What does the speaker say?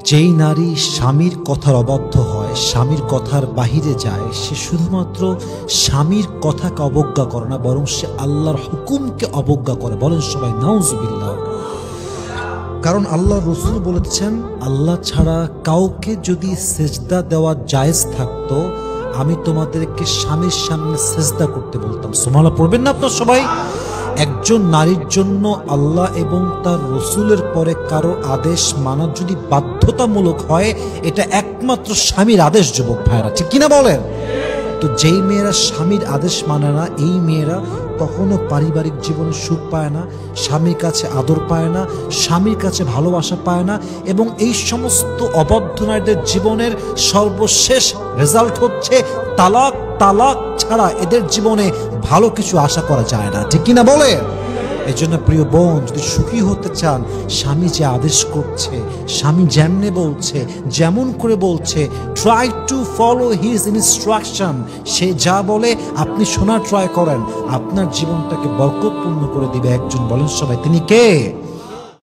যেই নারী স্বামীর কথার অবাধ্য হয়, স্বামীর কথার বাহিরে যায়, সে শুধুমাত্র স্বামীর কথাকে অবজ্ঞা করে না, বরং সে আল্লাহর হুকুমকে অবজ্ঞা করে। বলেন সবাই নাউজুবিল্লাহ। কারণ আল্লাহ রসুল বলেছেন, আল্লাহ ছাড়া কাউকে যদি সেজদা দেওয়া জায়েজ থাকতো, আমি তোমাদেরকে স্বামীর সামনে সেজদা করতে বলতাম। সুবহানাল্লাহ পড়বেন না আপনার সবাই? একজন নারীর জন্য আল্লাহ এবং তার রসুলের পরে কারো আদেশ মানা যদি বাধ্যতামূলক হয়, এটা একমাত্র স্বামীর আদেশ। যুবক ভাইরা, ঠিক কিনা বলেন? তো যেই মেয়েরা স্বামীর আদেশ মানে না, এই মেয়েরা কখনো পারিবারিক জীবনে সুখ পায় না, স্বামীর কাছে আদর পায় না, স্বামীর কাছে ভালোবাসা পায় না, এবং এই সমস্ত অবদ্ধ নারীদের জীবনের সর্বশেষ রেজাল্ট হচ্ছে তালাক। তালাক ছাড়া এদের জীবনে ভালো কিছু আশা করা যায় না, ঠিক কিনা বলে? এই জন্য প্রিয় বোন, যদি সুখী হতে চান, স্বামী যে আদেশ করছে, স্বামী যেমনে বলছে, যেমন করে বলছে, try to follow his instruction. সে যা বলে আপনি শোনার ট্রাই করেন, আপনার জীবনটাকে বরকতপূর্ণ করে দিবে একজন। বলেন সবাই, তিনি কে?